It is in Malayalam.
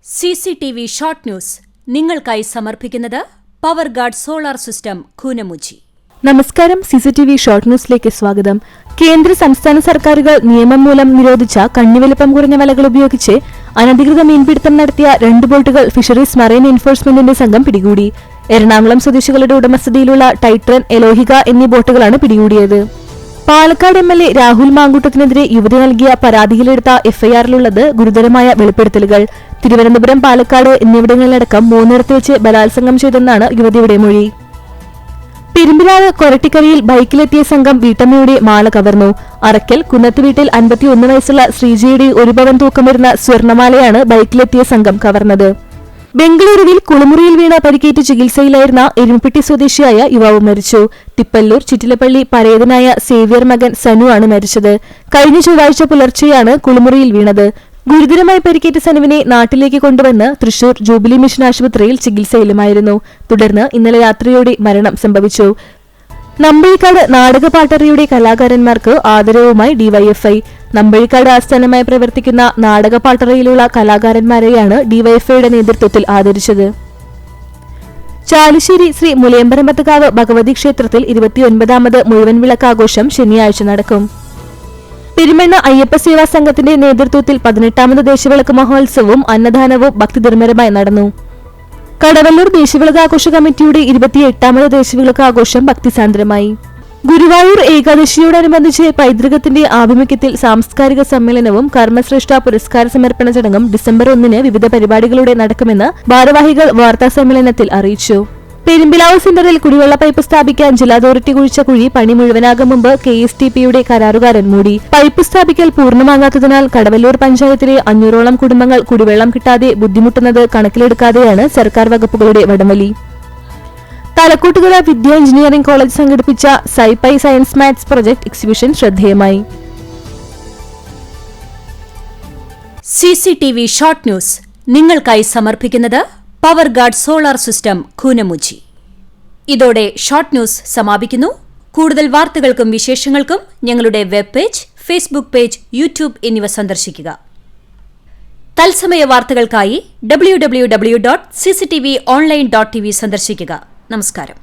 CCTV ഷോർട്ട് ന്യൂസ് നിങ്ങൾക്കായി സമർപ്പിക്കുന്നത് power guard solar system Koonamuchi. നമസ്കാരം. CCTV ഷോർട്ട് ന്യൂസിലേക്ക് സ്വാഗതം. കേന്ദ്ര സംസ്ഥാന സർക്കാരുകൾ നിയമം മൂലം നിരോധിച്ച കണ്ണിവലുപ്പം കുറഞ്ഞ വലകൾ ഉപയോഗിച്ച് അനധികൃത മീൻപിടുത്തം നടത്തിയ 2 ബോട്ടുകൾ ഫിഷറീസ് മറൈൻ എൻഫോഴ്സ്മെന്റിന്റെ സംഘം പിടികൂടി. എറണാകുളം സ്വദേശികളുടെ ഉടമസ്ഥതയിലുള്ള ടൈട്രൻ, എലോഹിക എന്നീ ബോട്ടുകളാണ് പിടികൂടിയത്. പാലക്കാട് MLA രാഹുൽ മാങ്കൂട്ടത്തിനെതിരെ യുവതി നൽകിയ പരാതിയിലെടുത്ത FIR-ലുള്ളത് ഗുരുതരമായ വെളിപ്പെടുത്തലുകൾ. തിരുവനന്തപുരം, പാലക്കാട് എന്നിവിടങ്ങളിലടക്കം 3 വെച്ച് ബലാത്സംഗം ചെയ്തെന്നാണ് യുവതിയുടെ മൊഴി. പെരുമ്പിലാവ് കൊരട്ടിക്കരയിൽ ബൈക്കിലെത്തിയ സംഘം വീട്ടമ്മയുടെ മാല കവർന്നു. അറക്കൽ കുന്നത്ത് വീട്ടിൽ 51 വയസ്സുള്ള ശ്രീജയുടെ 1 പവൻ തൂക്കം വരുന്ന സ്വർണമാലയാണ് ബൈക്കിലെത്തിയ സംഘം കവർന്നത്. ബംഗളൂരുവിൽ കുളിമുറിയിൽ വീണ പരിക്കേറ്റ് ചികിത്സയിലായിരുന്ന എരുമപ്പെട്ടി സ്വദേശിയായ യുവാവ് മരിച്ചു. തിപ്പല്ലൂർ ചിറ്റിലപ്പള്ളി പരേതനായ സേവ്യർ മകൻ സനു ആണ് മരിച്ചത്. കഴിഞ്ഞ ചൊവ്വാഴ്ച പുലർച്ചെയാണ് കുളിമുറിയിൽ വീണത്. ഗുരുതരമായി പരിക്കേറ്റ സനുവിനെ നാട്ടിലേക്ക് കൊണ്ടുവന്ന് തൃശൂർ ജൂബിലി മിഷൻ ആശുപത്രിയിൽ ചികിത്സയിലുമായിരുന്നു. തുടർന്ന് ഇന്നലെ രാത്രിയോടെ മരണം സംഭവിച്ചു. നമ്പഴിക്കാട് നാടകപാട്ടറിയുടെ കലാകാരന്മാർക്ക് ആദരവുമായി DYFI. നമ്പഴിക്കാട് ആസ്ഥാനമായി പ്രവർത്തിക്കുന്ന നാടകപാട്ടറയിലുള്ള കലാകാരന്മാരെയാണ് DYFIയുടെ നേതൃത്വത്തിൽ ആദരിച്ചത്. ചാലിശ്ശേരി ശ്രീ മുലയമ്പരമ്പത്തുകാവ് ഭഗവതി ക്ഷേത്രത്തിൽ 29ാമത് മുഴുവൻ വിളക്കാഘോഷം ശനിയാഴ്ച നടക്കും. പെരുമണ്ണ അയ്യപ്പ സേവാ സംഘത്തിന്റെ നേതൃത്വത്തിൽ 18ാമത് ദേശവിളക്ക് മഹോത്സവവും അന്നദാനവും ഭക്തിനിർമ്മരമായി നടന്നു. കടവല്ലൂർ ദേശവിളക്കാഘോഷ കമ്മിറ്റിയുടെ 28ാമത് ദേശവിളക്കാഘോഷം ഭക്തിസാന്ദ്രമായി. ഗുരുവായൂർ ഏകാദശിയോടനുബന്ധിച്ച് പൈതൃകത്തിന്റെ ആഭിമുഖ്യത്തിൽ സാംസ്കാരിക സമ്മേളനവും കർമ്മശ്രേഷ്ഠ പുരസ്കാര സമർപ്പണ ചടങ്ങും ഡിസംബർ 1 വിവിധ പരിപാടികളോടെ നടക്കുമെന്ന് ഭാരവാഹികൾ വാർത്താസമ്മേളനത്തിൽ അറിയിച്ചു. പെരുമ്പിലാവ് സെന്ററിൽ കുടിവെള്ള പൈപ്പ് സ്ഥാപിക്കാൻ ജില്ലാ അതോറിറ്റി കുഴിച്ച കുഴി പണി മുഴുവനാകും മുമ്പ് KSTPയുടെ കരാറുകാരൻ മൂടി. പൈപ്പ് സ്ഥാപിക്കൽ പൂർണ്ണമാകാത്തതിനാൽ കടവല്ലൂർ പഞ്ചായത്തിലെ 500ഓളം കുടുംബങ്ങൾ കുടിവെള്ളം കിട്ടാതെ ബുദ്ധിമുട്ടുന്നത് കണക്കിലെടുക്കാതെയാണ് സർക്കാർ വകുപ്പുകളുടെ വടംവലി. തലക്കോട്ടുകര വിദ്യാ എഞ്ചിനീയറിംഗ് കോളേജ് സംഘടിപ്പിച്ച സൈപൈ സയൻസ് മാത്സ് പ്രൊജക്ട് എക്സിബിഷൻ ശ്രദ്ധേയമായി. CCTV ഷോർട്ട് ന്യൂസ് നിങ്ങൾക്കായി സമർപ്പിക്കുന്നത് power guard solar system Koonamuchi. ഇതോടെ ഷോർട്ട് ന്യൂസ് സമാപിക്കുന്നു. കൂടുതൽ വാർത്തകൾക്കും വിശേഷങ്ങൾക്കും ഞങ്ങളുടെ web page, Facebook page, YouTube എന്നിവ സന്ദർശിക്കുക. തത്സമയ വാർത്തകൾക്കായി www.cctv online.tv സന്ദർശിക്കുക. നമസ്കാരം.